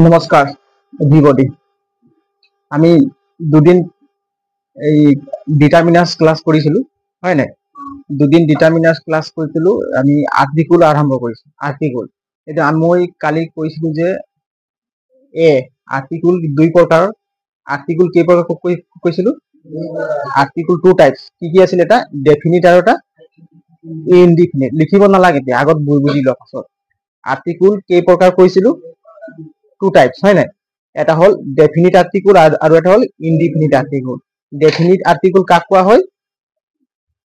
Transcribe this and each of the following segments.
নমস্কাৰ এভৰিবডি আমি দুদিন এই ডিটাৰমিনাস ক্লাস কৰিছিলো হয় নাই দুদিন ডিটাৰমিনাস ক্লাস কৰিছিলো আমি আৰ্টিকুল আৰম্ভ কৰিছো আৰ্টিকুল এটা মই কালি কৈছিলো যে এ আৰ্টিকুল দুই প্ৰকাৰৰ আৰ্টিকুল কেই প্ৰকাৰ কৈছিলো আৰ্টিকুল টু টাইপস কি আছিল এটা ডেফিনিট আৰু এটা ইনডিফিনিট লিখিব নালাগে এতিয়া আগত বুজি লোৱা পাছত আৰ্টিকুল কেই প্ৰকাৰ কৈছিলো টু টাইপস হয় নাই এটা হল ডেফিনিট আৰ্টিকুল আৰু এটা হল ইনডিফিনিট আৰ্টিকুল ডেফিনিট আৰ্টিকুল কাক কোৱা হয়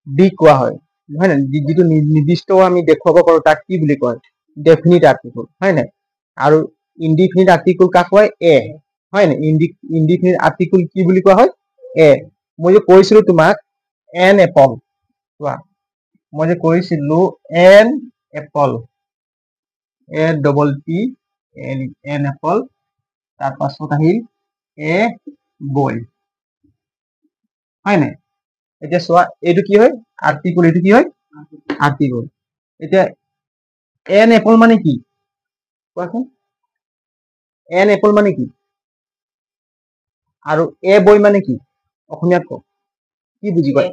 ডি কোৱা হয় হয় নাই যিটো নিৰ্দিষ্ট আমি দেখুৱাব পাৰো তাক কি বুলি কয় ডেফিনিট আৰ্টিকুল হয় নাই আৰু ইনডিফিনিট আৰ্টিকুল কাক কয় এ হয় নাই ইনডিফিনিট আৰ্টিকুল কি বুলি কোৱা হয় এ মই যে কৈছিলো তোমাক এন এপল কোৱা মই যে কৈছিলো এন এপল এ ডবল পি এন এপল তাৰ পাছত আহিল এ বই হয় নাই এতিয়া চোৱা এইটো কি হয় আৰ্টিকুল এইটো কি হয় আৰ্টিকুল এতিয়া এন এপল মানে কি কোৱাচোন এন এপল মানে কি আৰু এ বই মানে কি অসমীয়াত কওক কি বুজি পায়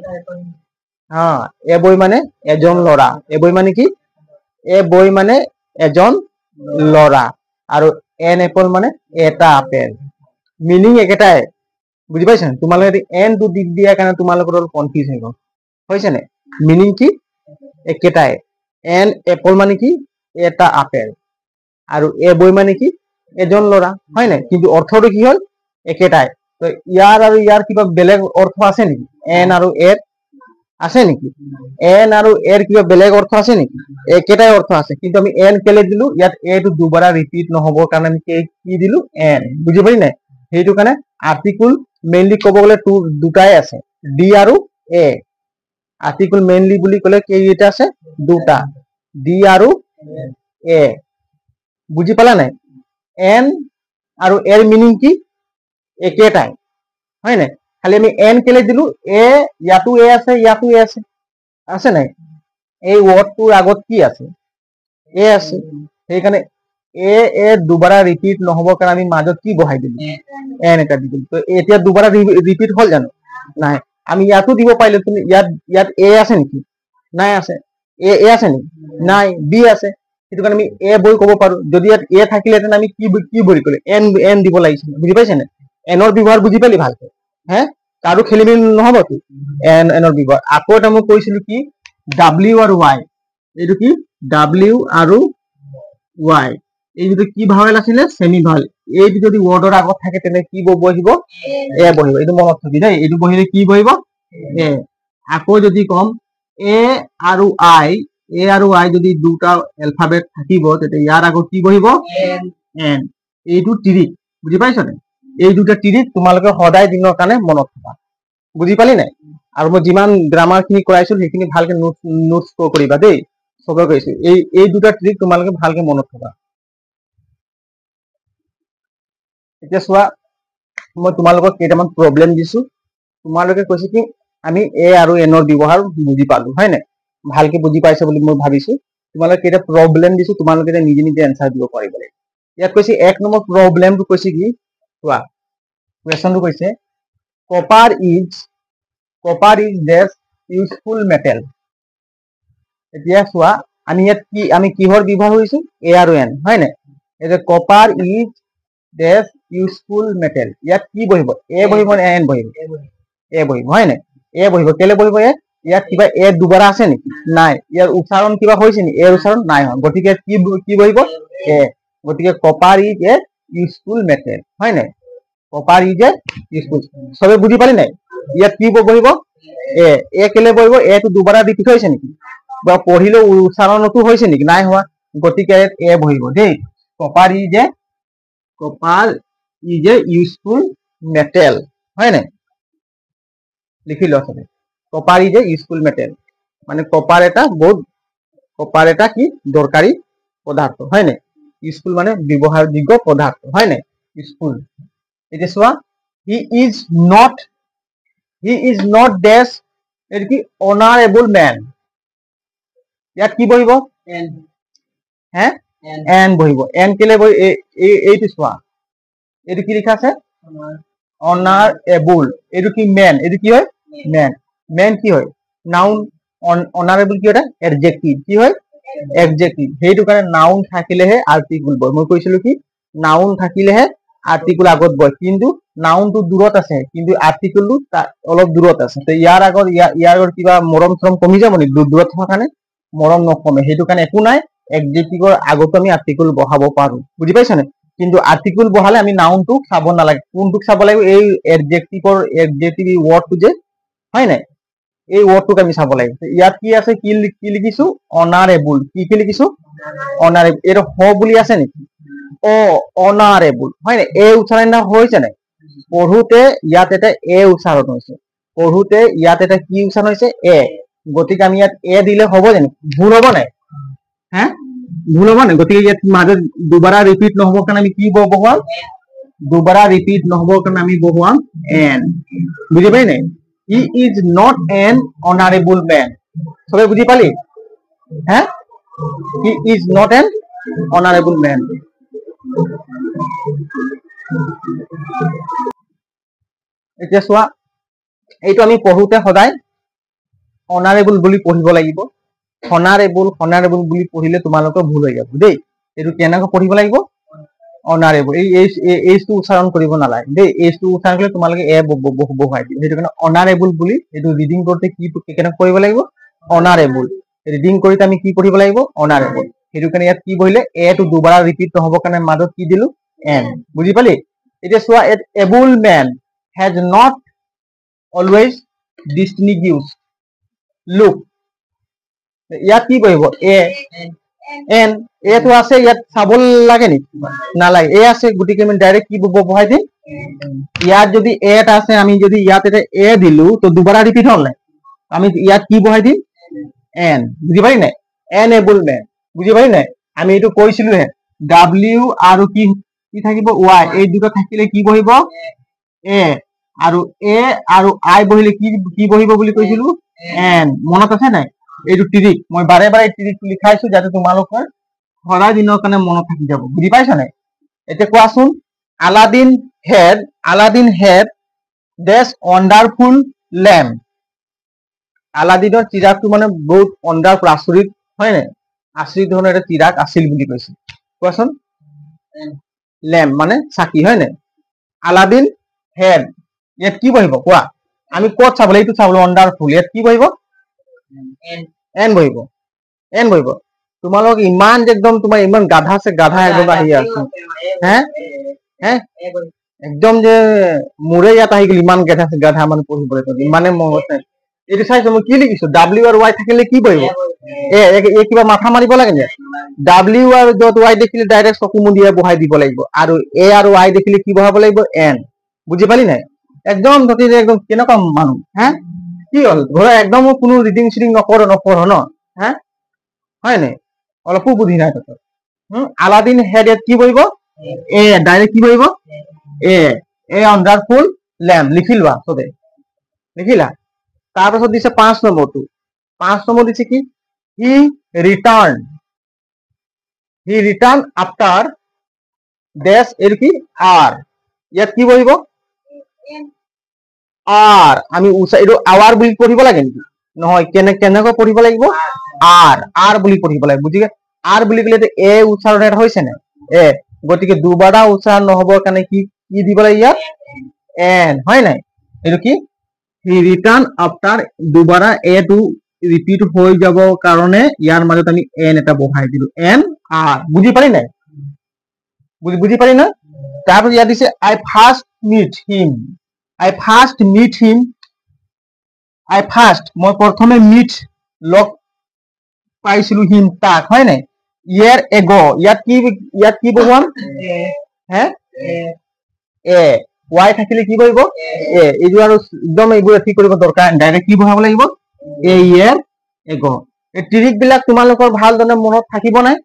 হা এ বই মানে এজন ল'ৰা এ বই মানে কি এ বই মানে এজন ল'ৰা আৰু এন এপল মানে এটা আপেল মিনিং একেটাই বুজি পাইছা তোমালোকে এন টো দিক দিয়াৰ কাৰণে তোমালোকৰ অলপ কনফিউজ হৈ গ'ল হৈছে নে মিনিং কি একেটাই এন এপল মানে কি এটা আপেল আৰু এ বই মানে কি এজন ল'ৰা হয় নাই কিন্তু অৰ্থটো কি হ'ল একেটাই তো ইয়াৰ আৰু ইয়াৰ কিবা বেলেগ অৰ্থ আছে নেকি এন আৰু এৰ আছে নেকি এন আৰু এৰ কিবা বেলেগ অৰ্থ আছে নেকি একেটাই অৰ্থ আছে কিন্তু আমি এন কেলে দিলু ইয়াত এ টু দুবাৰা ৰিপিট নহব কাৰণ আমি কি দিলু এন বুজি পাৰি নাই সেইটো কাৰণে আৰ্টিকুল মেইনলি ক'ব গ'লে দুটাই আছে ডি আৰু এ আৰ্টিকুল মেইনলি বুলি ক'লে কেইটা আছে দুটা ডি আৰু এ বুজি পালা নাই এন আৰু এৰ মিনিং কি একেটাই হয় নাই খালি আমি এন কেলে দিলু এ ইয়াতো এ আছে ইয়াতো এ আছে আছে নাই এই ওয়াৰ্ডটোৰ আগত কি আছে এ আছে সেইকাৰণে এ দুবাৰা ৰিপিট নহব কাৰণ আমি মাজত কি বহাই দিলো এন এটা দি দিলো তো এতিয়া দুবাৰা ৰিপিট হল জানো নাই আমি ইয়াতো দিব পাৰিলো তুমি ইয়াত এ আছে নেকি নাই আছে এ আছে নেকি নাই বি আছে সেইটো কাৰণে আমি এ বই ক'ব পাৰো যদি ইয়াত এ থাকিলেহেঁতেন আমি কি বই ক'লে এন দিব লাগিছিল বুজি পাইছে নে এনৰ ব্যৱহাৰ বুজি পালি ভালকে হে কাৰো খেলি মেলি নহবতো এনৰ ব্যৱহাৰ আকৌ এটা মই কৈছিলো কি ডাব্লিউ আৰু ৱাই এইটো কি ডাব্লিউ আৰু ৱাই এই যদি কি ভাৱেল আছিলে সেমি ভাৱেল এইটো যদি ওয়াৰ্ডৰ আগত থাকে তেনে কি বহিব এ বহিব এইটো মনত থবি দেই এইটো বহিলে কি বহিব এ আকৌ যদি কম এ আৰু আই যদি দুটা এলফাবেট থাকিব তেতিয়া ইয়াৰ আগত কি বহিব এন এইটো তিৰিক বুজি পাইছনে এই দুটা তিৰিক তোমালোকে সদায় দিনৰ কাৰণে মনত থবা বুজি পালি নাই আৰু মই যিমান গ্ৰামাৰ খিনি কৰাইছো সেইখিনি ভালকে নোটস কৰিবা দেই সবে কৈছো এই দুটা ট্ৰিক তোমালোকে ভালকে মনত থবা এতিয়া চোৱা মই তোমালোকক কেইটামান প্ৰব্লেম দিছো তোমালোকে কৈছে কি আমি এ আৰু এনৰ ব্যৱহাৰ বুজি পালো হয় নাই ভালকে বুজি পাইছে বুলি মই ভাবিছো তোমালোকে কেইটা প্ৰব্লেম দিছো তোমালোকে নিজে নিজে এনসাৰ দিব পাৰিব ইয়াত কৈছে এক নম্বৰ প্ৰব্লেমটো কৈছে কি চোৱা কুৱেশ্যনটো কৈছে copper is Desh useful metal এতিয়া চোৱা আমি ইয়াত কি আমি কিহৰ ব্যৱহাৰ কৰিছো এ আৰু এন হয় নাই এতিয়া copper is Desh useful metal ইয়াত কি বহিব এ বহিব নে এন বহিব এ বহিব হয় নাই এ বহিব কেলে বহিব ইয়াত কিবা এ দুবাৰা আছে নেকি নাই ইয়াৰ উচ্চাৰণ কিবা হৈছে নেকি এৰ উচ্চাৰণ নাই হয় গতিকে কি বহিব এ গতিকে copper is a useful metal হয় নাই কপাৰ ইজ এ ইউজফুল সবে বুজি পালি নাই ইয়াত কি বহিব এ কেলে বহিব এটো দুবাৰা ৰিপিট হৈছে নেকি বা পঢ়িলে উচ্চাৰণটো হৈছে নেকি নাই হোৱা গতিকে এ বহিব দেই copper is a useful metal হয় নাই লিখি লোৱা সবে copper is a useful metal মানে কপাৰ এটা কি দৰকাৰী পদাৰ্থ হয় নাই ইউজফুল মানে ব্যৱহাৰযোগ্য পদাৰ্থ হয় নাই ইউজফুল এতিয়া চোৱা হি ইজ নট ডেছ এটো কি অনাৰেবল মেন ইয়াত কি বহিব হে এন বহিব এন কেলে বহি এইটো চোৱা এইটো কি লিখা আছে অনাৰেবল এইটো কি মেন এইটো কি হয় মেন মেন কি হয় নাউন অনাৰেবল কি এটা এডজেক্টিভ কি হয় এডজেক্টিভ সেইটো কাৰণে নাউন থাকিলেহে আৰ্টিকুল বয় মই কৈছিলো কি নাউন থাকিলেহে আৰ্টিকুল আগত বয় কিন্তু নাউনটো দূৰত আছে কিন্তু আৰ্টিকুলটো অলপ দূৰত আছে তো ইয়াৰ আগত কিবা মৰম চৰম কমি যাব নেকি দূৰত থকা কাৰণে মৰম নকমে সেইটো কাৰণে একো নাই এডজেক্টিভৰ আগতো আমি আৰ্টিকুল বহাব পাৰো বুজি পাইছানে কিন্তু আৰ্টিকুল বহালে আমি নাউনটোক চাব নালাগে কোনটোক চাব লাগিব এই এডজেক্টিভ ৱৰ্ডটো যে হয় নাই এই ৱৰ্ডটোক আমি চাব লাগিব ইয়াত কি আছে কি লিখিছো অনাৰেবল কি লিখিছো অনাৰেবল এইটো হ বুলি আছে নেকি অনাৰেবল হয় নাই এই উচ্চাৰণ হৈছে নাই পঢ়োতে ইয়াত এটা এ উচ্চাৰণ হৈছে পঢ়োতে ইয়াত এটা কি উচ্চাৰণ হৈছে এ গতিকে আমি ইয়াত এ দিলে হ'ব জানো ভুল হ'ব নাই হ্যাঁ ভুল হ'ব নাই গতিকে ইয়াত মাজত দুবাৰা ৰিপিট নহ'বৰ কাৰণে আমি কি বহুৱাম দুবাৰা ৰিপিট নহ'বৰ কাৰণে আমি বহুৱাম এন বুজি পাই নাই he is not an honourable man সবে বুজি পালি হ্যাঁ he is not an honourable man এতিয়া চোৱা এইটো আমি পঢ়োতে সদায় অনাৰেবল বুলি পঢ়িব লাগিব অনাৰেবল বুলি পঢ়িলে তোমালোকৰ ভুল হৈ যাব দেই এইটো কেনেকৈ পঢ়িব লাগিব অনাৰেবল এইটো উচ্চাৰণ কৰিব নালাগে দেই এইটো উচ্চাৰণ কৰিলে তোমালোকে এ বহুৱাই দিম সেইটো কাৰণে অনাৰেবল বুলি এইটো ৰিডিং কৰোঁতে কি কেনেকৈ কৰিব লাগিব অনাৰেবল ৰিডিং কৰোঁতে আমি কি পঢ়িব লাগিব অনাৰেবল সেইটো কাৰণে ইয়াত কি বহিলে এটো দুবাৰ ৰিপিট নহ'বৰ কাৰণে মাজত কি দিলো এন বুজি পালি এতিয়া চোৱা able men has not always distinguished look ইয়াত কি বহিব এন এটো আছে ইয়াত চাব লাগে নেকি নালাগে এ আছে গতিকে আমি ডাইৰেক্ট কি বহাই দিম ইয়াত যদি এটা আছে আমি যদি ইয়াত এটা এ দিলো তো দুবাৰ ৰিপিট হ'ল নাই আমি ইয়াত কি বহাই দিম এন বুজি পাৰি নাই এন এবল মেন বুজি পাৰি নাই আমি এইটো কৈছিলো হে ডাব্লিউ আৰু কি থাকিব ৱাই এই দুটো থাকিলে কি বহিব এ আৰু আই বহিলে কি বহিব বুলি কৈছিলো এন মনত আছে নাই এইটো ট্ৰিক মই বাৰে বাৰে ট্ৰিকটো লিখাইছো যাতে তোমালোকৰ সদায় দিনৰ কাৰণে মনত থাকি যাব বুজি পাইছা নাই এতিয়া কোৱাচোন আলাদিন হেড দেছ ৱণ্ডাৰফুল লেম্প আলাদিনৰ চিৰাগটো মানে বহুত ৱণ্ডাৰফুল আচৰিত হয় নাই আচৰিত ধৰণৰ এটা চিৰাগ আছিল বুলি কৈছে কোৱাচোন লেম্প মানে চাকি হয় নাই আলাদিন হেড ইয়াত কি বহিব কোৱা আমি ক'ত চাবলৈ এইটো চাবলৈ ৱণ্ডাৰফুল ইয়াত কি বহিব এন বহিব তোমালোক ইমান যে একদম তোমাৰ ইমান গাধা একদম আহি আছে হে একদম যে মোৰে ইয়াত আহি গ'ল ইমান গাধা মানে পঢ়িবলৈ ইমানে মনত নাই এইটো চাইছো মই কি লিখিছো ডাব্লিউ আৰু ৱাই থাকিলে কি বহিব এ কিবা মাথা মাৰিব লাগে নে ডাব্লিউ আৰু য'ত ৱাই দেখিলে ডাইৰেক্ট চকু মুদিয়ে বহাই দিব লাগিব আৰু এ আৰু ৱাই দেখিলে কি বহাব লাগিব এন বুজি পালি নাই একদম একদম কেনেকুৱা মানুহ হা কি হ'ল ঘৰৰ একদম কোনো ৰিডিং চিডিং নপঢ় ন হা হয় নাই অলপো বুদ্ধি নাই তহঁতৰ আলাদিন হেড ইয়াত কি বহিব এ ডাইৰেক্ট কি বহিব এ ৱণ্ডাৰফুল লেম্প লিখি লোৱা চবে লিখিলা তাৰপাছত দিছে 5 নম্বৰটো 5 নম্বৰ দিছে কি হি ৰিটাৰ্ণ আফটাৰ ডেছ এইটো কি আৰ ইয়াত কি বহিব আৰ আমি এইটো আৱাৰ বুলি পঢ়িব লাগে নেকি নহয় কেনেকৈ পঢ়িব লাগিব আৰ বুলি পঢ়িব লাগে বুজি আৰ বুলি ক'লে এ উচ্চাৰণ এটা হৈছে নাই এ গতিকে দুবাৰা উচ্চাৰণ নহবৰ কাৰণে কি দিব লাগে ইয়াত এন হয় নাই এইটো কি হি ৰিটাৰ্ণ আফটাৰ দুবাৰা এটো ৰিপিট হৈ যাব কাৰণে ইয়াৰ মাজত আমি এন এটা বহাই দিলো এন আৰ বুজি পাৰি নাই বুজি পাৰি না তাৰপিছত ইয়াত দিছে আই ফাৰ্ষ্ট মিট হিম মই প্ৰথমে লগ পাইছিলো হিম তাক হয় নাই ইয়াৰ ইয়াত কি বহুৱাম হে এ ৱাই থাকিলে কি কৰিব এইটো আৰু একদম এইবোৰ ঠিক কৰিব দৰকাৰ ডাইৰেক্ট কি বহাব লাগিব ইয়াৰ এই ট্ৰিক বিলাক তোমালোকৰ ভালদৰে মনত থাকিব নাই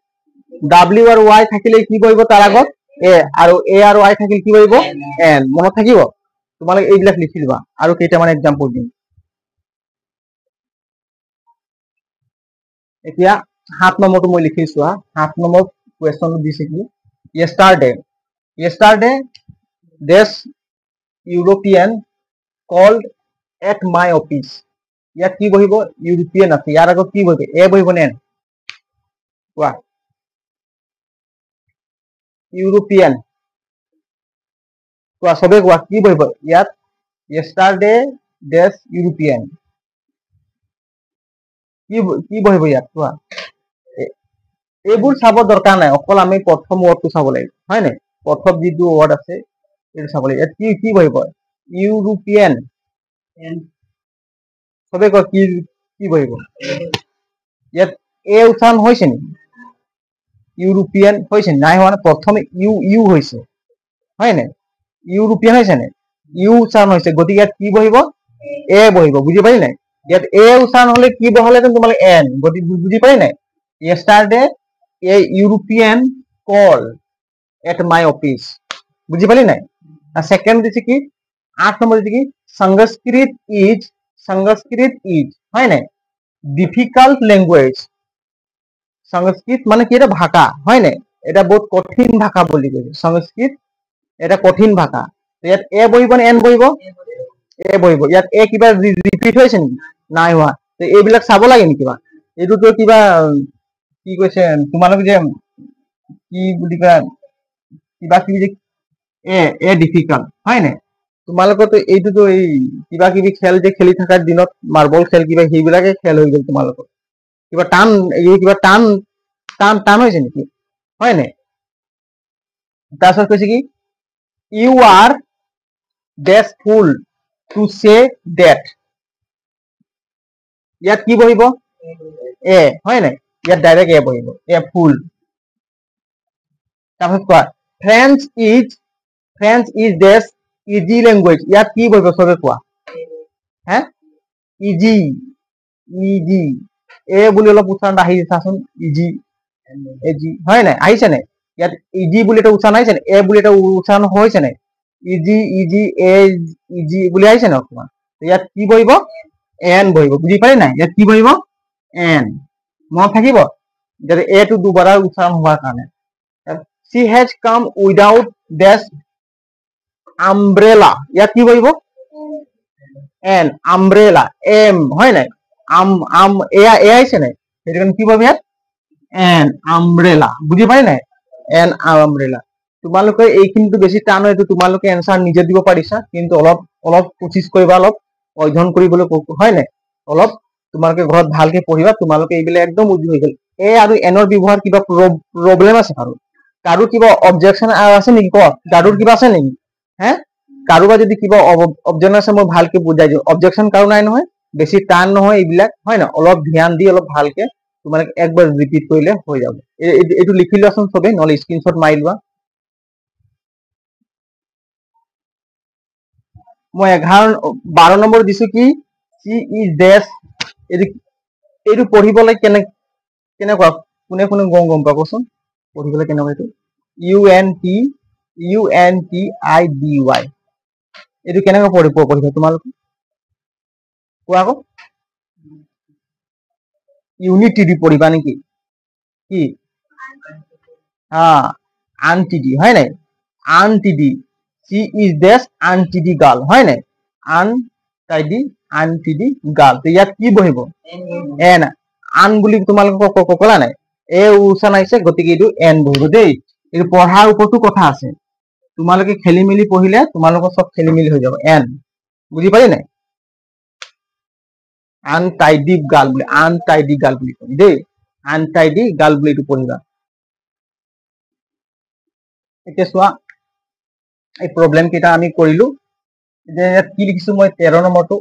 ডাব্লিউ আৰু ৱাই থাকিলে কি কৰিব তাৰ আগত এ আৰু ৱাই থাকিলে কি কৰিব এন মনত থাকিব তোমালোকে এইবিলাক লিখি লোৱা আৰু কেইটামান এক্সাম্পল দিম এতিয়া 7 নম্বৰটো মই লিখিছো 7 নম্বৰ কুৱেশ্যন দিছে কি yesterday this European called at my office ইয়াত কি বহিব ইউৰোপিয়ান আছে ইয়াৰ আগত কি বহিব এ বহিব নে কোৱা ইউৰোপিয়ান কোৱা সবে কোৱা কি বহিব ইয়াত yesterday this European কি বহিব ইয়াত কোৱা এইবোৰ চাব দৰকাৰ নাই অকল আমি প্ৰথম ৱৰ্ডটো চাব লাগিব হয় নাই প্ৰথম যিটো ৱৰ্ড আছে এইটো চাব লাগিব ইয়াত কি বহিব ইউৰোপিয়ান সবে কোৱা কি বহিব ইয়াত এ উচ্চাৰণ হৈছে নেকি ইউৰোপিয়ান হৈছে নাই হোৱা না প্ৰথমে ইউ হৈছে হয় নাই ইউৰোপিয়ান হৈছে নাই ইউ উচ্চাৰণ হৈছে গতিকে ইয়াত কি বহিব এ বহিব বুজি পাৰি নাই ইয়াত এ উচ্চাৰণ হলে কি বহালেহেঁতেন তোমালোকে এন গতিকে বুজি পাৰি নাই yesterday a European call at my office বুজি পালি নাই সেকেন্ড দিছে কি 8 নম্বৰ দিছে কি সংস্কৃত ইজ হয় নাই ডিফিকাল্ট ল্যাঙ্গুয়েজ সংস্কৃত মানে কি এটা ভাষা হয় নাই এটা বহুত কঠিন ভাষা বুলি কৈছে সংস্কৃত এটা কঠিন ভাষা ইয়াত এ বহিব নে এন বহিব এ বহিব ইয়াত এ কিবা ৰিপিট হৈছে নেকি নাই হোৱা তো এইবিলাক চাব লাগে নেকি কিবা এইটোতো কিবা কি কৈছে তোমালোক যে কি বুলি কয় কিবা কিবি যে এ ডিফিকাল্ট হয় নাই তোমালোকতো এইটোতো এই কিবা কিবি খেল যে খেলি থকাৰ দিনত মাৰ্বল খেল কিবা সেইবিলাকে খেল হৈ গ'ল তোমালোকৰ কিবা টান হৈছে নেকি হয় নাই তাৰপিছত কৈছে কি you are dash fool to say that ইয়াত কি বহিব এ হয় নাই ইয়াত ডাইৰেক্ট এ বহিব এ ফুল তাৰপিছত কোৱা French is dash easy language ইয়াত কি বহিব সবে কোৱা হে ইজি এ বুলি অলপ উচ্চাৰণ আহি চাচোন ইজি হয় নাই আহিছে নাই ইয়াত ইজি বুলি এটা উচ্চাৰণ আহিছে নাই এ বুলি এটা উচ্চাৰণ হৈছে নাই ইজি বুলি আহিছে নাই অকমান ইয়াত কি বহিব এন বহিব বুজি পাৰি নাই ইয়াত কি বহিব এন মনত থাকিব যাতে এটো দুবাৰ উচ্চাৰণ হোৱাৰ কাৰণে she has come without this umbrella ইয়াত কি বহিব এন আমব্রেলা এম হয় নাই আম এ আহিছে নাই সেইটো কাৰণে কি বহিব ইয়াত এন আমব্ৰেলা বুজি পাৰি নাই এন আমব্ৰেলা তোমালোকে এইখিনিতো বেছি টান হয় তোমালোকে এনসাৰ নিজে দিব পাৰিছা কিন্তু অলপ কোচিছ কৰিবা অলপ অধ্যয়ন কৰিবলৈ হয় নাই অলপ তোমালোকে ঘৰত ভালকে পঢ়িবা তোমালোকে এইবিলাক একদম উজি হৈ গ'ল এ আৰু এনৰ ব্যৱহাৰ কিবা প্ৰব্লেম আছে কাৰো কিবা অবজেকশন আছে নেকি ক কাৰোৰ কিবা আছে নেকি হে কাৰোবাৰ যদি কিবা অবজেকশন আছে মই ভালকে বুজাই দিওঁ অবজেকশন কাৰো নাই নহয় বেছি টান নহয় এইবিলাক হয় না অলপ ধ্যান দি অলপ ভালকে তোমালোকে একবাৰ ৰিপিট কৰিলে হৈ যাব এইটো লিখি লোৱাচোন সবে নহলে স্ক্ৰিনশ্বট মাৰি লোৱা মই 12 নম্বৰ দিছো কি সি ইজ ডেছ এইটো পঢ়িবলৈ কেনেকুৱা কোনে গম পাবচোন পঢ়িবলৈ কেনেকুৱা এইটো UNTIDY এইটো কেনেকৈ পঢ়িবা তোমালোকে কোৱা আকৌ ইউনিটি পঢ়িবা নেকি কি আনটিডি হয় নাই আনটিডি সি ইজ ডেছ আনটিডি গার্ল হয় নাই আনটিডি গার্ল ইয়াত কি বহিব এন আন বুলি তোমালোকক কলা নাই এ উচ্চাৰণ আহিছে গতিকে এইটো এন বহিব দেই এইটো পঢ়াৰ ওপৰতো কথা আছে তোমালোকে খেলি মেলি পঢ়িলে তোমালোকৰ সব খেলি মেলি হৈ যাব এন বুজি পাৰি নাই আনটাইডি গাৰ্ল বুলি কয় দেই আনটাইডি গাৰ্ল বুলি এইটো পঢ়িবা এতিয়া চোৱা এই প্ৰবলেম কেইটা আমি কৰিলো ইয়াত কি লিখিছো মই 13 নম্বৰটো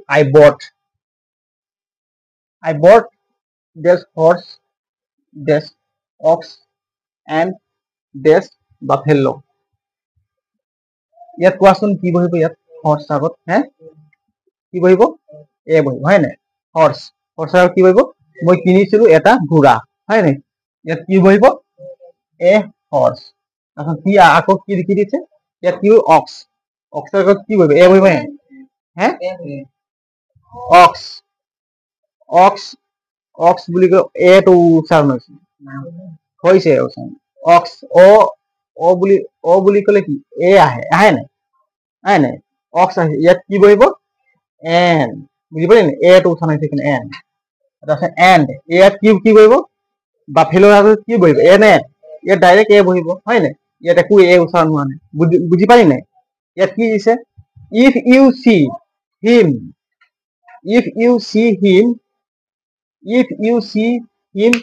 I bought this horse this ox and this buffalo ইয়াত কোৱাচোন কি বহিব ইয়াত হৰ্স আগত হে কি বহিব এ বহিব হয় নাই হৰ্স আগত কি বহিব মই কিনিছিলো এটা ঘোঁৰা হয় নাই ইয়াত কি বহিব এ হৰ্স এখন কি আকৌ কি লিখি দিছে ইয়াত কি অক্স অক্সৰ আগত কি বহিব এ বহিব হে অক্স বুলি কয় এটো উচ্চাৰণ হৈছে উচ্চাৰণ অক্স অ বুলি ক'লে কি এ আহে নাই অক্স আহে ইয়াত কি বহিব এন বুজি পালি নে এটো উঠা নাই ঠিক এন তাৰপিছত এণ্ড ইয়াত কি বহিব বাফেলোৰ আগত কি বহিব এ নে ইয়াত ডাইৰেক্ট এ বহিব হয় নাই ইয়াত একো এ উচ্চাৰণ হোৱা নাই বুজি পালি নাই ইয়াত কি দিছে if you see him if you see him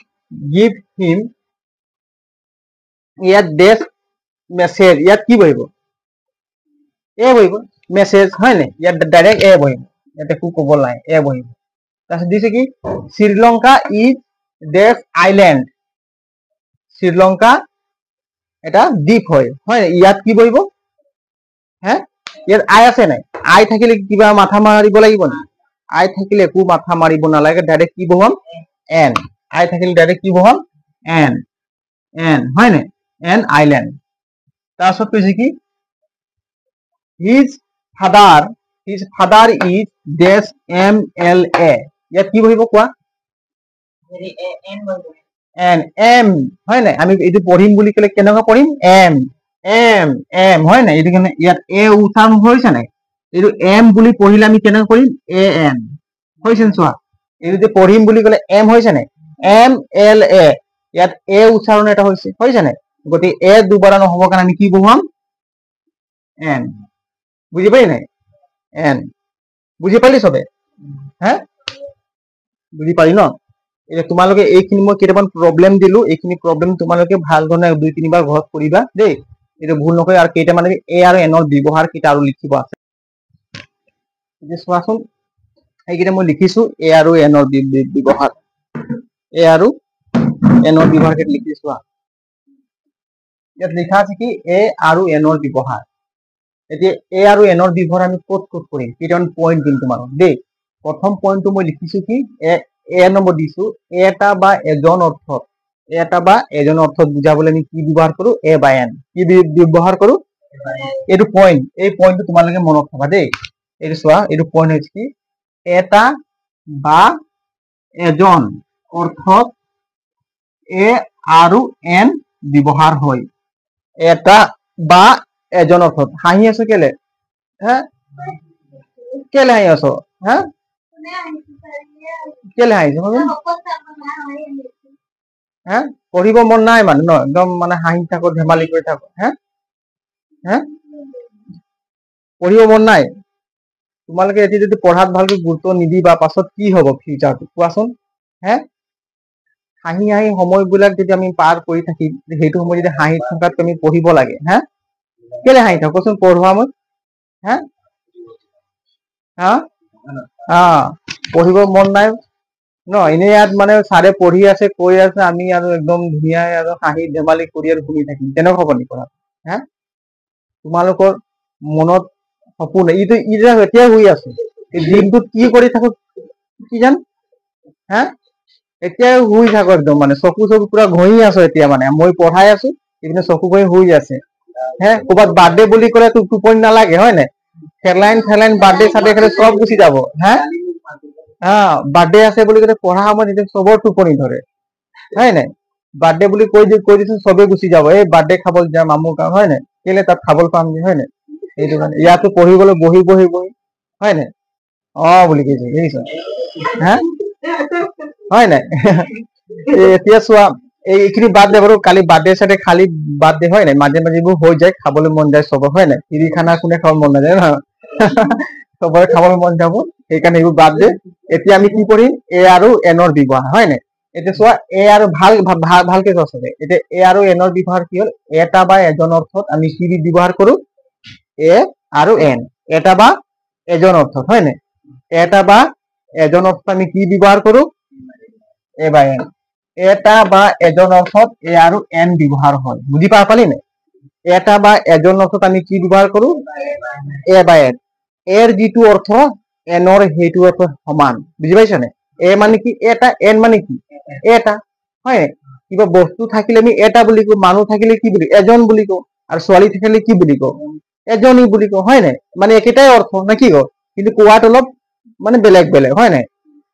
give him ইয়াত ডেছ মেছেজ ইয়াত কি বহিব এ বহিব মেছেজ হয় নাই ইয়াত ডাইৰেক্ট এ বহিব ইয়াত একো ক'ব নাই এ বহিব তাৰপিছত দিছে কি Sri Lanka is the island Sri Lanka এটা দ্বীপ হয় ইয়াত কি বহিব হে ইয়াত আই আছে নাই আই থাকিলে কিবা মাথা মাৰিব লাগিব না আই থাকিলে একো মাথা মাৰিব নালাগে ডাইৰেক্ট কি বহাম এন আই থাকিলে ডাইৰেক্ট কি বহাম এন হয় নাই এন আইলেণ্ড তাৰপিছত কৈছে কি his father is dash MLA ইয়াত কি বহিব কোৱা এম হয় নাই আমি এইটো পঢ়িম বুলি ক'লে কেনেকুৱা পঢ়িম এম হয় নাই এইটো কাৰণে ইয়াত এ উচ্চাৰণ হৈছে নাই এইটো এম বুলি পঢ়িলে আমি কেনেকৈ কৰিম এন হৈছে চোৱা এইটো যে পঢ়িম বুলি ক'লে এম হৈছে নাই MLA ইয়াত এ উচ্চাৰণ এটা হৈছে নাই গতিকে এ দুবাৰ নহ'বৰ কাৰণে আমি কি বহুৱাম এন বুজি পালি নাই এন বুজি পালি চবে হে বুজি পালি ন এতিয়া তোমালোকে এইখিনি মই কেইটামান প্ৰব্লেম দিলো এইখিনি প্ৰব্লেম তোমালোকে ভাল ধৰণে 2-3 বাৰ ঘৰত কৰিবা দেই এইটো ভুল নকৰি আৰু কেইটামান এ আৰু এনৰ ব্যৱহাৰ কেইটা আৰু লিখিব আছে এতিয়া চোৱাচোন এইকেইটা মই লিখিছো এ আৰু এনৰ ব্যৱহাৰ এ আৰু এনৰ ব্যৱহাৰ কেইটা লিখি চোৱা ইয়াত লিখা আছে কি এ আৰু এনৰ ব্যৱহাৰ এতিয়া এ আৰু এনৰ ব্যৱহাৰ আমি ক'ত কৰিম কেইটামান পইণ্ট দিম তোমালোক দেই প্ৰথম পইণ্টটো মই লিখিছো কি এ নম্বৰ দিছো এটা বা এজন অৰ্থত বুজাবলৈ আমি কি ব্যৱহাৰ কৰো এ বা এন কি ব্যৱহাৰ কৰো এইটো পইণ্ট এই পইণ্টটো তোমালোকে মনত থবা দেই এইটো চোৱা এইটো পইণ্ট হৈছে কি এটা বা এজন অৰ্থত এ আৰু এন ব্যৱহাৰ হয় এটা বা এজন অৰ্থত হাঁহি আছো কেলে হা কেলে হাঁহি আছো হা কেলে হাঁহিছো হা পঢ়িব মন নাই মানে ন একদম মানে হাঁহি থাকো ধেমালি কৰি থাকো হা পঢ়িব মন নাই তোমালোকে এতিয়া যদি পঢ়াত ভালকৈ গুৰুত্ব নিদিবা পাছত কি হ'ব ফিউচাৰটো কোৱাচোন হে হাঁহি সময়বিলাক যদি আমি পাৰ কৰি থাকিম সেইটো সময় যদি হাঁহি থকাত আমি পঢ়িব লাগে হা কেলে হাঁহি থাকো কচোন পঢ়োৱা মই হা পঢ়িব মন নাই ন এনে ইয়াত মানে ছাৰে পঢ়ি আছে কৈ আছে আমি আৰু একদম ধুনীয়া আৰু হাঁহি ধেমালি কৰি আৰু শুনি থাকিম তেনেকুৱা হ'ব নেকি পঢ়া হা তোমালোকৰ মনত সপোন ইটো এতিয়াই শুই আছো দিনটোত কি কৰি থাকো কি জান হা এতিয়াই শুই থাকো একদম মানে চকু পুৰা ঘঁহি আছো এতিয়া মানে মই পঢ়াই আছো এইপিনে চকু ঘঁহি শুই আছে হে ক'ৰবাত বাৰ্থডে বুলি ক'লে টোপনি নালাগে হয় নাই খেলাইন বাৰ্থডে চাৰ্থডে খালে চব গুচি যাব হা বাৰ্থডে আছে বুলি ক'লে পঢ়া সময়ত এতিয়া চবৰ টোপনি ধৰে হয় নাই বাৰ্থডে বুলি কৈ দিছো চবে গুচি যাব এই বাৰ্থডে খাবলৈ যাম আমুক হয় নাই কেলে তাত খাবলৈ পাম হয় নাই সেইটো কাৰণে ইয়াতো পঢ়িবলৈ বহি হয় নাই বুলি কৈছে দেখিছ হা হয় নাই এতিয়া চোৱা এইখিনি বাদ দে বাৰু কালি বাৰ্থডে চাৰ্থডে খালি বাদ দে হয় নাই মাজে এইবোৰ হৈ যায় খাবলৈ মন যায় চবৰ হয় নাই খিৰি খানা কোনে খাব মন নাযায় নহয় চবৰে খাবলৈ মন যাব সেইকাৰণে এইবোৰ বাদ দে এতিয়া আমি কি কৰিম এ আৰু এনৰ ব্যৱহাৰ হয় নাই এতিয়া চোৱা এ আৰু ভালকে চোৱা চবে এতিয়া এ আৰু এনৰ ব্যৱহাৰ কি হ'ল এটা বা এজন অৰ্থত আমি কি ব্যৱহাৰ কৰো এ আৰু এন এটা বা এজন অৰ্থত হয় নাই এটা বা এজন অৰ্থত আমি কি ব্যৱহাৰ কৰো এ বা এন এটা বা এজন অৰ্থত এ আৰু এন ব্যৱহাৰ হয় বুজি পালি নাই এটা বা এজন অৰ্থত আমি কি ব্যৱহাৰ কৰো এ বা এন এৰ যিটো অৰ্থ এনৰ সেইটো অৰ্থ সমান বুজি পাইছা নে এ মানে কি এটা এন মানে কি এটা হয় কিবা বস্তু থাকিলে আমি এটা বুলি কওঁ মানুহ থাকিলে কি বুলি এজন বুলি কওঁ আৰু ছোৱালী থাকিলে কি বুলি কওঁ এজনী বুলি কওঁ হয় নাই মানে একেটাই অৰ্থ নে কি কওঁ কিন্তু কোৱাত অলপ মানে বেলেগ হয় নাই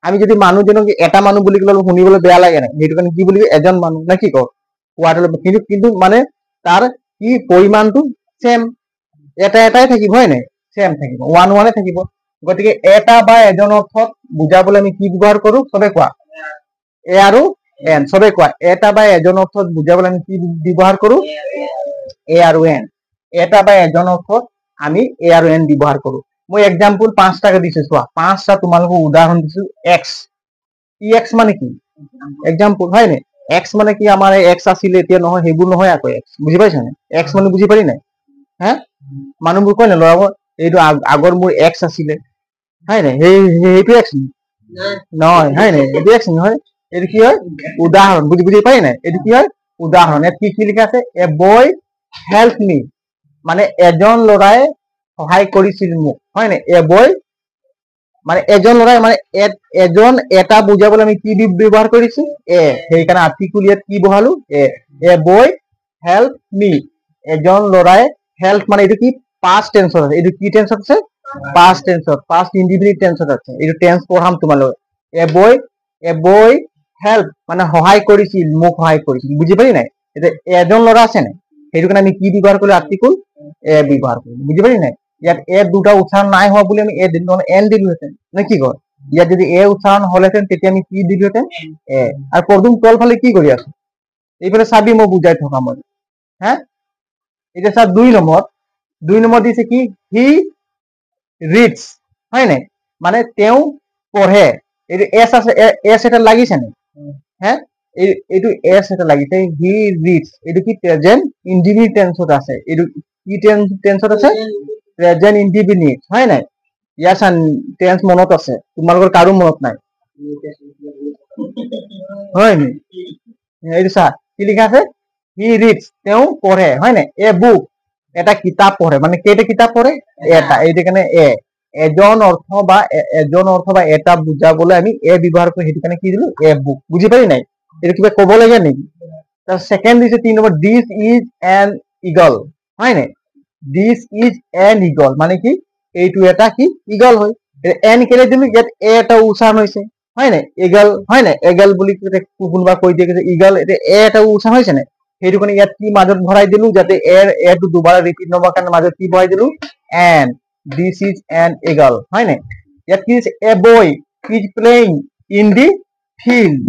আমি যদি মানুহজনক এটা মানুহ বুলি ক'লে শুনিবলৈ বেয়া লাগে নাই সেইটো কাৰণে কি বুলি এজন মানুহ নে কি কওঁ ৱাৰ্ডৰ কিন্তু মানে তাৰ কি পৰিমাণটো সেম এটাই থাকিব হয় নাই সেম থাকিব ওৱানে থাকিব গতিকে এটা বা এজন অৰ্থত বুজাবলৈ আমি কি ব্যৱহাৰ কৰো সবে কোৱা এ আৰু এন সবে কোৱা এটা বা এজন অৰ্থত বুজাবলৈ আমি কি ব্যৱহাৰ কৰো এ আৰু এন এটা বা এজন অৰ্থত আমি এ আৰু এন ব্যৱহাৰ কৰো মই এক্সাম্পল 5টাকে দিছো চোৱা 5টা তোমালোকক উদাহৰণ দিছো এক্স ই এক্স মানে কি এক্সাম্পল হয় নে এক্স মানে কি আমাৰ এক্স আছিল এতিয়া নহয় সেইবোৰ নহয় আকৌ এক্স বুজি পাইছা নে এক্স মানে বুজি পাৰি নাই হা মানুহবোৰ কয় না ল'ৰাবোৰ এইটো আগৰ মোৰ এক্স আছিলে হয় নাই সেইটো এক্স নহয় হয় নাই এইটো এক্স নহয় এইটো কি হয় উদাহৰণ বুজি পাৰি নাই এইটো কি হয় উদাহৰণ ইয়াত কি লিখা আছে এ বয় হেল্প মি মানে এজন ল'ৰাই সহায় কৰিছিল মোক হয় নাই এ বয় মানে এজন ল'ৰাই মানে এজন এটা বুজাবলৈ আমি কি ব্যৱহাৰ কৰিছো এ সেইকাৰণে আৰ্টিকুল ইয়াত কি বহালো এ বয় হেল্প মি এজন ল'ৰাই হেল্প মানে এইটো কি পাষ্ট টেন্সত আছে এইটো কি টেন্সত আছে পাষ্ট টেন্সত পাষ্ট ইনডিফিনিট টেন্সত আছে এইটো টেন্স পঢ়াম তোমালোকে এ বয় হেল্প মানে সহায় কৰিছিল মোক সহায় কৰিছিল বুজি পাৰি নাই এতিয়া এজন ল'ৰা আছে নাই সেইটো কাৰণে আমি কি ব্যৱহাৰ কৰিলো আৰ্টিকুল এ ব্যৱহাৰ কৰিলো বুজি পাৰি নাই ইয়াত এ দুটা উচ্চাৰণ নাই হোৱা বুলি আমি এন দিলোহেঁতেন নে কি কয় ইয়াত যদি এ উচ্চাৰণ হলহেঁতেন তেতিয়া আমি কি দিলোহেঁতেন এ আৰু পদুম তলফালে কি কৰি আছো এইফালে চাবি মই বুজাই থকা মই হা এতিয়া চা 2 নম্বৰ দিছে কি হি ৰিডছ হয় নাই মানে তেওঁ পঢ়ে এইটো এছ আছে এছ এটা লাগিছে নে হা এইটো এছ এটা লাগিছে হি ৰিডছ এইটো কি প্ৰেজেন্ট ইনডিফিনিট টেন্সত আছে এইটো কি টেন্সত আছে প্ৰেজেন্ট ইনডিফিনিট হয় নাই ইয়াৰ টেন্স মনত আছে তোমালোকৰ কাৰো মনত নাই হয় নি এইটো চা কি লিখা আছে হি ৰিডছ তেওঁ পঢ়ে হয় নাই এ বুক এটা কিতাপ পঢ়ে মানে কেইটা কিতাপ পঢ়ে এটা এইটো কাৰণে এজন অৰ্থ বা এটা বুজাবলৈ আমি এ ব্যৱহাৰ কৰি সেইটো কাৰণে কি দিলো এ বুক বুজি পাৰি নাই এইটো কিবা ক'ব লাগে নেকি তাৰ সেকেন্ড দিছে 3 number this is an eagle হয় নাই দিছ ইজ এন ইগল মানে কি এইটো এটা কি ইগল হয় এন কেলে দিলো ইয়াত এ এটা উচ্চাৰণ হৈছে হয় নাই ইগল হয় নাই এগল বুলি কোনোবা কৈ দিয়ে ইগল এতিয়া এ এটা উচ্চাৰণ হৈছে নাই সেইটো কাৰণে ইয়াত কি মাজত ভৰাই দিলো যাতে এটো দুবাৰ ৰিপিট নহবৰ কাৰণে মাজত কি ভৰাই দিলো and this is an eagle হয় নাই ইয়াত কি আছে a boy is playing in the field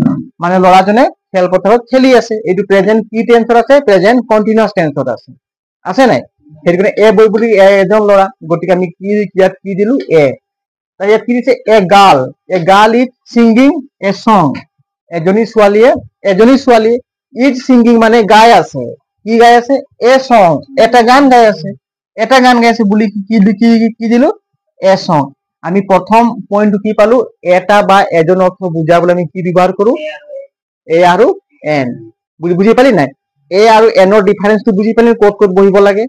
মানে ল'ৰাজনে খেলপথাৰত খেলি আছে এইটো প্ৰেজেন্ট কি টেন্সত আছে প্ৰেজেন্ট কন্টিনিউয়াস টেন্সত আছে নাই সেইটো কাৰণে এ বয় বুলি এজন ল'ৰা গতিকে আমি কি ইয়াত কি দিলো এ ইয়াত কি দিছে a girl is singing a song এজনী ছোৱালীয়ে ইজ ছিংগিং মানে গাই আছে কি গাই আছে এ সং এটা গান গাই আছে বুলি কি দিলো এ সং আমি প্ৰথম পইণ্টটো কি পালো এটা বা এজন অৰ্থ বুজাবলৈ আমি কি ব্যৱহাৰ কৰো এ আৰু এন বুজি পালি নাই এ আৰু এনৰ ডিফাৰেন্সটো বুজি পালি ক'ত বহিব লাগে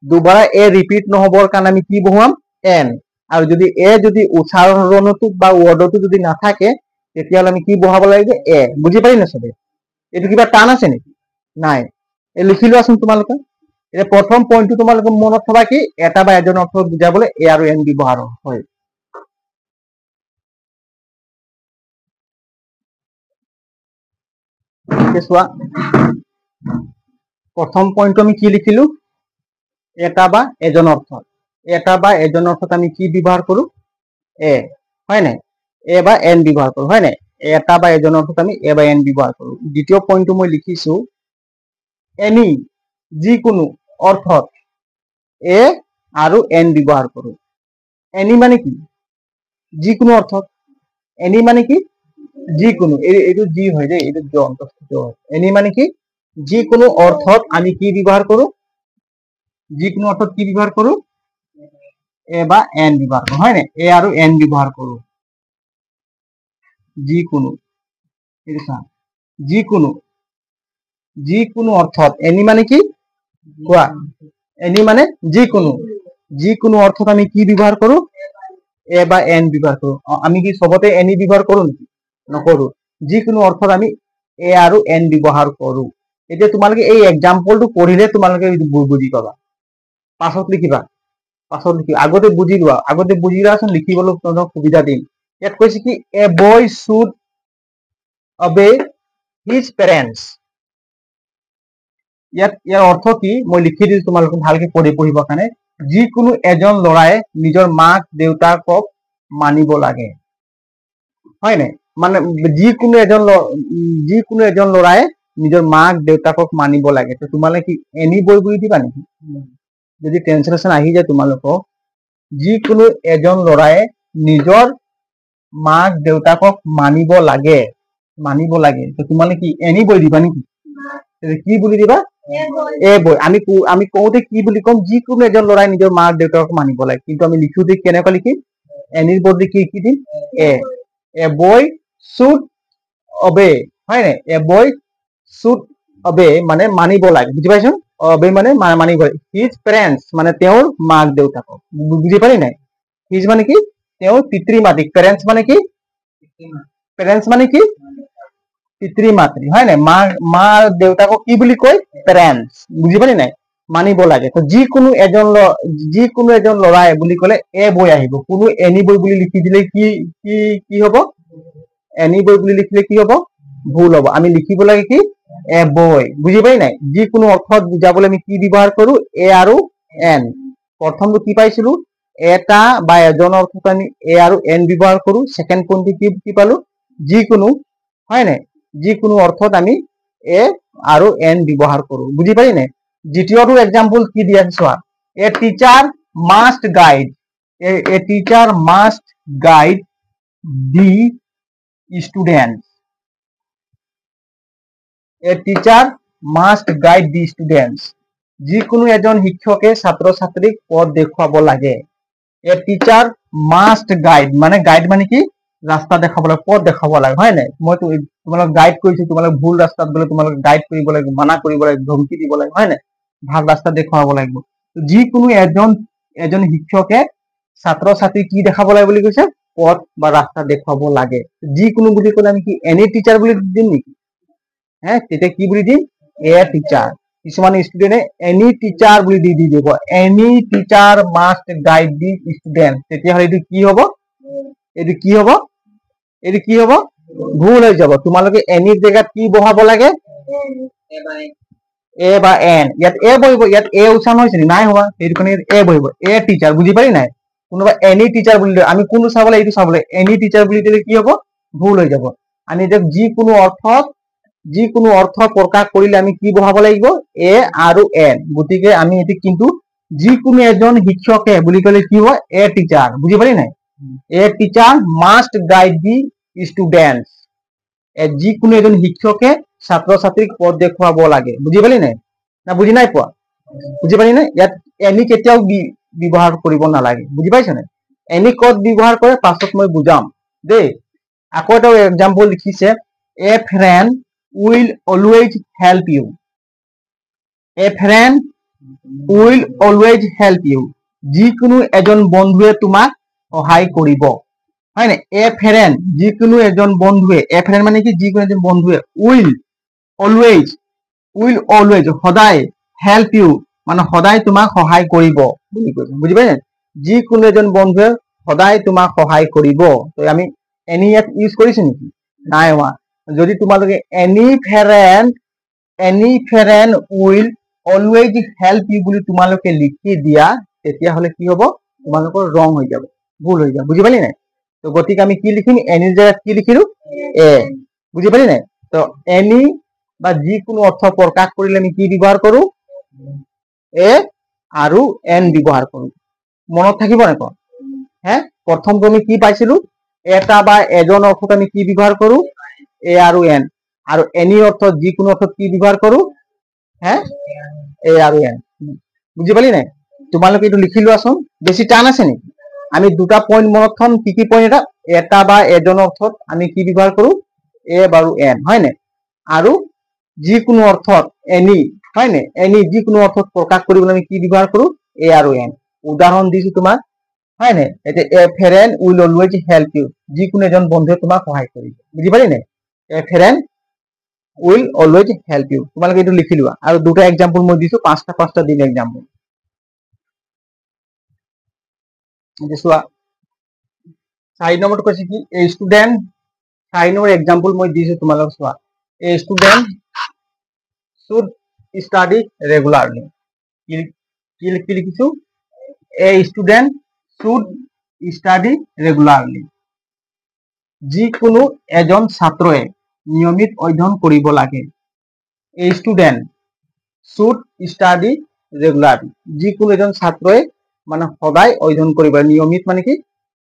দুবাৰ এ ৰিপিট নহবৰ কাৰণে আমি কি বহুৱাম এন আৰু যদি উচ্চাৰণটো বা ৱৰ্ডটো যদি নাথাকে তেতিয়াহ'লে আমি কি বহাব লাগে এ বুজি পালি নাই চবে এইটো কিবা টান আছে নেকি নাই এই লিখি লোৱাচোন তোমালোকে এতিয়া প্ৰথম পইণ্টটো তোমালোকে মনত থবা কি এটা বা এজন অৰ্থ বুজাবলৈ এ আৰু এন ব্যৱহাৰ হয় চোৱা প্ৰথম পইণ্টটো আমি কি লিখিলো এটা বা এজন অৰ্থত আমি কি ব্যৱহাৰ কৰো এ হয় নাই এ বা এন ব্যৱহাৰ কৰো হয় নাই এটা বা এজন অৰ্থত আমি এ বা এন ব্যৱহাৰ কৰো দ্বিতীয় পইণ্টটো মই লিখিছো এনি যিকোনো অৰ্থত এ আৰু এন ব্যৱহাৰ কৰো এনি মানে কি যিকোনো অৰ্থত এনি মানে কি যিকোনো এইটো যি হয় দেই এইটো এনি মানে কি যিকোনো অৰ্থত আমি কি ব্যৱহাৰ কৰো যিকোনো অৰ্থত কি ব্যৱহাৰ কৰো এ বা এন ব্যৱহাৰ কৰো হয় নাই এ আৰু এন ব্যৱহাৰ কৰো যিকোনো অৰ্থত এনি মানে কি কোৱা এনি মানে যিকোনো অৰ্থত আমি কি ব্যৱহাৰ কৰো এ বা এন ব্যৱহাৰ কৰো আমি কি চবতে এনি ব্যৱহাৰ কৰো নেকি নকৰো যিকোনো অৰ্থত আমি এ আৰু এন ব্যৱহাৰ কৰো এতিয়া তোমালোকে এই এক্সাম্পলটো পঢ়িলে তোমালোকে বুজি পাবা পাছত লিখিবা আগতে বুজি লোৱাচোন লিখিবলৈ তোমালোকক সুবিধা দিম ইয়াত কৈছে কি এ বয় শুড obey his parents ইয়াৰ অৰ্থ কি মই লিখি দিছো তোমালোকে ভালকে পঢ়িবৰ কাৰণে যিকোনো এজন ল'ৰাই নিজৰ মাক দেউতাকক মানিব লাগে হয় নাই মানে যিকোনো এজন ল'ৰাই নিজৰ মাক দেউতাকক মানিব লাগে তো তোমালোকে কি এনি বই বুলি দিবা নেকি যদি ট্ৰান্সলেচন আহি যায় তোমালোকক যিকোনো এজন ল'ৰাই নিজৰ মাক দেউতাকক মানিব লাগে তো তোমালোকে কি এনি বই দিবা নেকি কি বুলি দিবা এ বই আমি কওঁতে কি বুলি কম যিকোনো এজন ল'ৰাই নিজৰ মাক দেউতাকক মানিব লাগে কিন্তু আমি লিখোতে কেনেকৈ লিখিম এনিৰ বদলি কি দিম এ বই শুড অবে হয় নাই এ বই শুড অবে মানে মানিব লাগে বুজি পাইছো অবে মানে মানিব হিজ পেৰেণ্টছ মানে তেওঁৰ মাক দেউতাকক বুজি পালি নাই হিজ মানে কি তেওঁৰ পিতৃ মাতৃ পেৰেণ্টছ মানে কি পিতৃ মাতৃ হয় নাই মা দেউতাকক কি বুলি কয় পেৰেণ্টছ বুজি পালি নাই মানিব লাগে তো যিকোনো এজন ল'ৰাই বুলি ক'লে এ বই আহিব কোনো এনি বই বুলি লিখি দিলে কি হ'ব এনি বই বুলি লিখিলে কি হ'ব ভুল হ'ব আমি লিখিব লাগে কি এ বই বুজি পালি নাই যিকোনো অৰ্থত বুজাবলৈ আমি কি ব্যৱহাৰ কৰো এ আৰু এন প্ৰথমটো কি পাইছিলো এটা বা এজন অৰ্থত আমি এ আৰু এন ব্যৱহাৰ কৰো সেকেন্ড পইণ্টটো কি পালো যিকোনো হয় নাই যিকোনো অৰ্থত আমি এ আৰু এন ব্যৱহাৰ কৰো বুজি পালি নাই দ্বিতীয়টো এক্সাম্পল কি দিয়া আছে চোৱা a teacher must guide the students a teacher must guide the students যিকোনো এজন শিক্ষকে ছাত্ৰ ছাত্ৰীক পথ দেখুৱাব লাগে a teacher must guide মানে কি ৰাস্তা দেখাব লাগে পথ দেখাব লাগে হয় নাই মই তোমালোক গাইড কৰিছো তোমালোক ভুল ৰাস্তাত গলে তোমালোক গাইড কৰিব লাগে মানা কৰিব লাগে ধমকি দিব লাগে হয় নাই ভাল ৰাস্তা দেখুৱাব লাগিব যিকোনো এজন শিক্ষকে ছাত্ৰ ছাত্ৰী কি দেখাব লাগে বুলি কৈছে পথ বা ৰাস্তা দেখুৱাব লাগে যিকোনো বুলি ক'লে আমি কি এনি টিচাৰ বুলি দিম নেকি তেতিয়া কি বুলি দিম এ টিচাৰ কিছুমান ষ্টুডেণ্টে এনি টিচাৰ বুলি দি দিব এনি টিচাৰ মাষ্ট গাইড দি ষ্টুডেণ্ট তেতিয়াহ'লে এইটো কি হ'ব ভুল হৈ যাব তোমালোকে এনিৰ জেগাত কি বহাব লাগে এ বা এন ইয়াত এ বহিব ইয়াত এ উচ্চাৰণ হৈছে নাই হোৱা সেইটো কাৰণে এ বহিব এ টিচাৰ বুজি পালি নাই কোনোবা এনি টিচাৰ বুলি দিলে আমি কোনটো চাব লাগে এইটো চাব লাগে এনি টিচাৰ বুলি দিলে কি হ'ব ভুল হৈ যাব আমি যিকোনো অৰ্থ প্ৰকাশ কৰিলে আমি কি বহাব লাগিব এ আৰু এন গতিকে আমি এটি কিন্তু যিকোনো এজন শিক্ষকে বুলি ক'লে কি হ'ব এ টিচাৰ বুজি পালি নাই a teacher must guide the students যিকোনো এজন শিক্ষকে ছাত্ৰ ছাত্ৰীক পথ দেখুৱাব লাগে বুজি পালি নাই না বুজি নাই পোৱা বুজি পালি নাই ইয়াত এনি কেতিয়াও ব্যৱহাৰ কৰিব নালাগে বুজি পাইছ নাই এনি ক'ত ব্যৱহাৰ কৰে পাছত মই বুজাম দেই আকৌ এটা এক্সাম্পল লিখিছে a friend will always help you যিকোনো এজন বন্ধুৱে তোমাক সহায় কৰিব হয় নাই এ ফ্ৰেণ্ড যিকোনো এজন বন্ধুৱে এ ফ্ৰেণ্ড মানে কি যিকোনো এজন বন্ধুৱে উইল অলৱেজ সদায় হেল্প ইউ মানে সদায় তোমাক সহায় কৰিব বুলি কৈছে বুজি পাইছে যিকোনো এজন বন্ধুৱে সদায় তোমাক সহায় কৰিব তো আমি এনি ইয়াত ইউজ কৰিছো নেকি নাই হোৱা যদি তোমালোকে any friend will always help you বুলি তোমালোকে লিখি দিয়া তেতিয়াহ'লে কি হ'ব তোমালোকৰ ৰং হৈ যাব ভুল হৈ যাব বুজি পালি নাই তো গতিকে আমি কি লিখিম এনিৰ জেগাত কি লিখিলো এ বুজি পালি নাই তো এনি বা যিকোনো অৰ্থ প্ৰকাশ কৰিলে আমি কি ব্যৱহাৰ কৰো এ আৰু এন ব্যৱহাৰ কৰো মনত থাকিব নাই কোৱা প্ৰথমটো আমি কি পাইছিলো এটা বা এজন অৰ্থত আমি কি ব্যৱহাৰ কৰো এ আৰু এন আৰু এনি অৰ্থত যিকোনো অৰ্থত কি ব্যৱহাৰ কৰো এ আৰু এন বুজি পালি নাই তোমালোকে এইটো লিখি লোৱাচোন বেছি টান আছে নেকি আমি দুটা পইণ্ট মনত থম কি পইণ্ট এটা বা এজন অৰ্থত আমি কি ব্যৱহাৰ কৰো এ বাৰু এন হয় নাই আৰু যিকোনো অৰ্থত এনি হয় নাই এনি যিকোনো অৰ্থত প্ৰকাশ কৰিবলৈ আমি কি ব্যৱহাৰ কৰো এ আৰু এন উদাহৰণ দিছো তোমাক হয় নাই এতিয়া a friend will always help you যিকোনো এজন বন্ধুৱে তোমাক সহায় কৰিব বুজি পালি নাই a friend will always help you তোমালোকে এইটো লিখি লোৱা আৰু দুটা এক্সাম্পল মই দিছো পাঁচটা দিন এক্সাম্পল চোৱা 4 নম্বৰটো কৈছে কি এ ষ্টুডেণ্ট 4 নম্বৰ এক্সাম্পল মই দিছো তোমালোক চোৱা a student should study regularly. কি লিখিছো? A student should study regularly. যিকোনো এজন ছাত্ৰয়ে নিয়মিত অধ্যয়ন কৰিব লাগে। A student should study regularly. যিকোনো এজন ছাত্ৰয়ে মানে সদায় অধ্যয়ন কৰিব, নিয়মিত মানে কি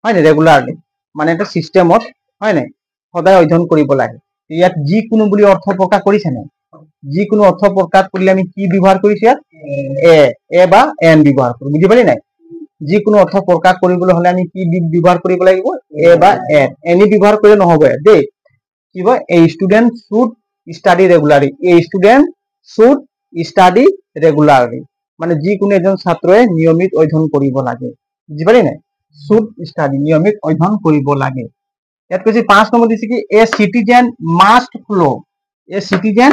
হয় না, ৰেগুলাৰলি মানে এটা সিস্টেমত হয় না, সদায় অধ্যয়ন কৰিব লাগে। ইয়াত যিকোনো বুলি অৰ্থ প্ৰকাশ কৰিছে না, যিকোনো অৰ্থ প্ৰকাশ কৰিলে আমি কি ব্যৱহাৰ কৰিছো? ইয়াত এ বা এন ব্যৱহাৰ কৰো। বুজি পালি নাই? যিকোনো অৰ্থ প্ৰকাশ কৰিবলৈ হলে আমি কি ব্যৱহাৰ কৰিব লাগিব? এ বা এন। এনি ব্যৱহাৰ কৰিলে নহব দেই। কি হয়? A student should study regularly. A student should study regularly মানে যিকোনো এজন ছাত্ৰয়ে নিয়মিত অধ্যয়ন কৰিব লাগে। বুজি পালি নাই? শুড ষ্টাডি নিয়মিত অধ্যয়ন কৰিব লাগে। ইয়াত কৈছে 5 নম্বৰ দিছে কি a citizen must follow, a citizen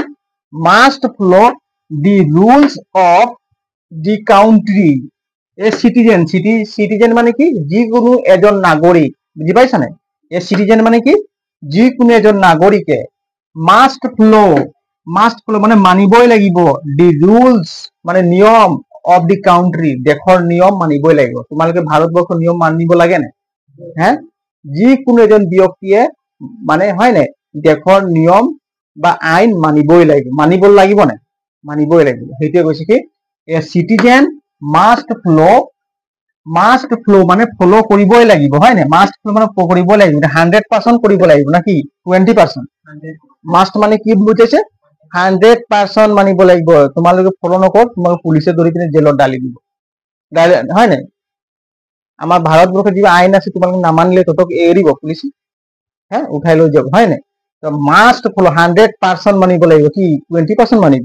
must follow the rules of the country. A citizen, citizen মানে কি? যিকোনো এজন নাগৰিক। বুজি পাইছা নাই? এ সিটিজেন মানে কি? যিকোনো এজন নাগৰিকে মাষ্ট ফলো, মাষ্ট ফলো মানে মানিবই লাগিব, দি ৰুলস মানে নিয়ম, অফ দি কাউন্ট্ৰি দেশৰ নিয়ম মানিবই লাগিব। তোমালোকে ভাৰতবৰ্ষৰ নিয়ম মানিব লাগে না? হ্যাঁ, যিকোনো এজন ব্যক্তিয়ে মানে হয় না দেশৰ নিয়ম বা আইন মানিবই লাগিব। মানিব লাগিব না? মানিবই লাগিব। সেইটোৱে কৈছে কি এ সিটিজেন মাষ্ট ফ্লো মানে ফলো কৰিবই লাগিব, হয় না? মাষ্ট ফ্লো মানে কৰিবই লাগিব, 100% কৰিব লাগিব নাকি 20%? মাষ্ট মানে কি বুজাইছে? 100% মানিব লাগিব। তোমালোকে ফলো নকৰ, তোমালোক পুলিচে ধৰি কিনে জেলত ডালি দিব, হয় না? আমাৰ ভাৰতবৰ্ষত যি আইন আছে তোমালোকে নামানিলে ততক এৰিব পুলিচে, হ্যাঁ, উঠাই লৈ যাব, হয় না? তো মাষ্ট ফলো 100% মানিব লাগিব, কি 20% মানিব?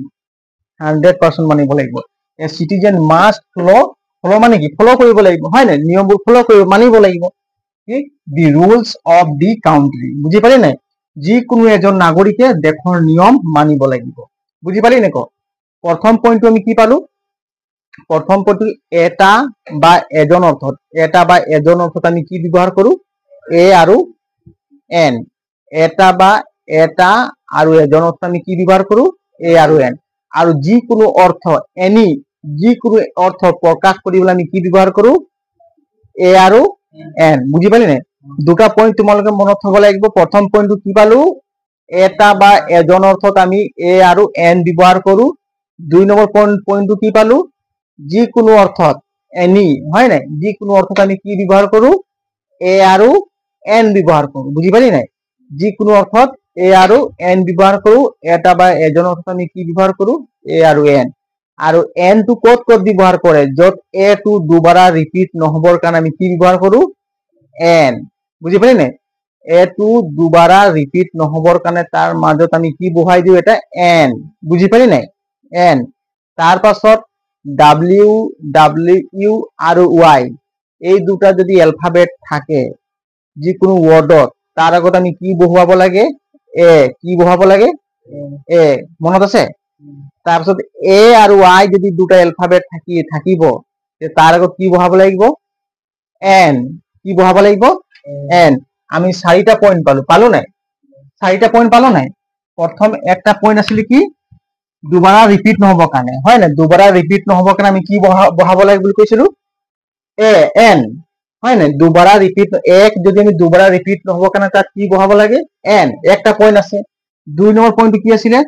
100% মানিব লাগিব। এ সিটিজেন মাষ্ট ফলো, ফলো মানে কি? ফলো কৰিব লাগিব, হয় না? নিয়মবোৰ ফলো কৰিব মানিব লাগিব। কি? দি ৰুলস অফ দি কাউন্ট্ৰি। বুজি পালি নাই? যিকোনো এজন নাগৰিকে দেশৰ নিয়ম মানিব লাগিব। বুজি পালি নাই? প্ৰথম পইণ্টটো আমি কি পালো? প্ৰথম পইণ্টটো এটা বা এজন অৰ্থত, এটা বা এজন অৰ্থত আমি কি ব্যৱহাৰ কৰো? এ আৰু এন। এটা বা এটা আৰু এজন অৰ্থত আমি কি ব্যৱহাৰ কৰো? এ আৰু এন। আৰু যিকোনো অৰ্থ এনি, যিকোনো অৰ্থ প্ৰকাশ কৰিবলৈ আমি কি ব্যৱহাৰ কৰো? এ আৰু এন। বুজি পালি নাই? দুটা পইণ্ট তোমালোকে মনত থব লাগিব। প্ৰথম পইণ্টটো কি পালো? এটা বা এজন অৰ্থত আমি এ আৰু এন ব্যৱহাৰ কৰো। 2 নম্বৰ পইণ্টটো কি পালো? যিকোনো অৰ্থত এনি, হয় নাই? যিকোনো অৰ্থত আমি কি ব্যৱহাৰ কৰো? এ আৰু এন ব্যৱহাৰ কৰো। বুজি পালি নাই? যিকোনো অৰ্থত এ আৰু এন ব্যৱহাৰ কৰো। এটা বা এজন অৰ্থত আমি কি ব্যৱহাৰ কৰো? এ আৰু এন। আৰু এন টো ক'ত ক'ত ব্যৱহাৰ কৰে? য'ত এ টো দুবাৰা ৰিপিট নহবৰ কাৰণে আমি কি ব্যৱহাৰ কৰো? এন। বুজি পালি নাই? এ টো দুবাৰা ৰিপিট নহবৰ কাৰণে তাৰ মাজত আমি কি বহাই দিও? এটা এন। বুজি পালি নাই? এন। তাৰ পাছত ডাব্লিউ আৰু ৱাই, এই দুটা যদি এলফাবেট থাকে যিকোনো ৱৰ্ডত, তাৰ আগত আমি কি বহুৱাব লাগে? এ। কি বহাব লাগে? এ। মনত আছে? তাৰপিছত এ আৰু ৱাই যদি দুটা এলফাবেট থাকিব, তাৰ আগত কি বহাব লাগিব? এন। কি বহাব লাগিব? এন। আমি 4টা পইণ্ট পালো নাই? 4টা পইণ্ট পালো নাই? প্ৰথম একটা পইণ্ট আছিল কি? দুবাৰা ৰিপিট নহবৰ কাৰণে, হয় নাই? দুবাৰা ৰিপিট নহবৰ কাৰণে আমি কি বহাব লাগে বুলি কৈছিলো? এ, এন, হয় নাই? দুবাৰা ৰিপিট, এক যদি আমি দুবাৰা ৰিপিট নহবৰ কাৰণে তাত কি বহাব লাগে? এন। একটা পইণ্ট আছে। 2 নম্বৰ পইণ্টটো কি আছিলে?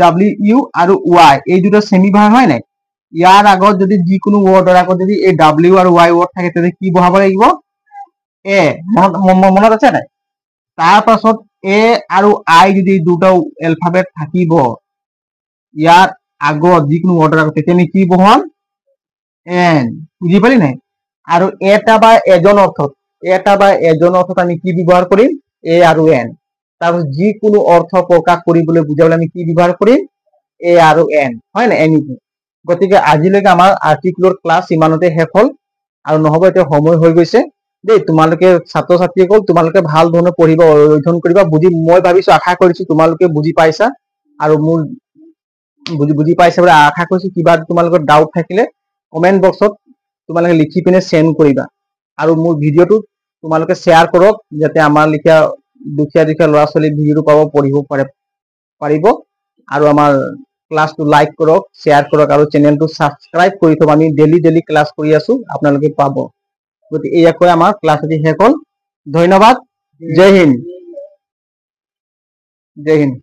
ডাব্লিউ আৰু ৱাই, এই দুটা সেমি ভাগ, হয় নাই? ইয়াৰ আগত যদি যিকোনো ৱৰ্ডৰ আগত যদি এই ডাব্লিউ আৰু ৱাই ৱৰ্ড থাকে তেতিয়া কি বহাব লাগিব? এ। মনত আছে নাই? তাৰ পাছত এ আৰু আই যদি দুটা এলফাবেট থাকিব ইয়াৰ আগত, যিকোনো ৱৰ্ডৰ আগত, তেতিয়া আমি কি বহাম? এন। বুজি পালি নাই? আৰু এটা বা এজন অৰ্থত, এটা বা এজন অৰ্থত আমি কি ব্যৱহাৰ কৰিম? এ আৰু এন। তাৰপিছত যিকোনো অৰ্থ প্ৰকাশ কৰিবলৈ বুজাবলৈ আমি কি ব্যৱহাৰ কৰিম? এ আৰু এন, হয় নাই? এনিথিং। গতিকে আজিলৈকে আমাৰ আৰ্টিকুলৰ ক্লাছ ইমানতে শেষ হ'ল, আৰু নহ'ব, এতিয়া সময় হৈ গৈছে দেই। তোমালোকে ছাত্ৰ ছাত্ৰীসকল তোমালোকে ভাল ধৰণে পঢ়িবা, অধ্যয়ন কৰিবা। মই ভাবিছো, আশা কৰিছো তোমালোকে বুজি পাইছা, আৰু মোৰ বুজি পাইছা বুলি আশা কৰিছো। কিবা তোমালোকৰ ডাউট থাকিলে কমেন্ট বক্সত তোমালোকে লিখি পিনে সেন্ড কৰিবা, আৰু মোৰ ভিডিঅ'টো তোমালোকে শ্বেয়াৰ কৰক, যাতে আমাৰ লিখা দুখীয়া ল'ৰা ছোৱালী ভিডিঅ'টো পাব, পঢ়িব পাৰিব, আৰু আমাৰ ক্লাছটো লাইক কৰক, শ্বেয়াৰ কৰক আৰু চেনেলটো ছাবস্ক্ৰাইব কৰি থব। আমি ডেইলি ক্লাছ কৰি আছো, আপোনালোকে পাব। গতিকে এয়াকৈ আমাৰ ক্লাছ আজি শেষ হ'ল। ধন্যবাদ। জয় হিন্দ। জয় হিন্দ।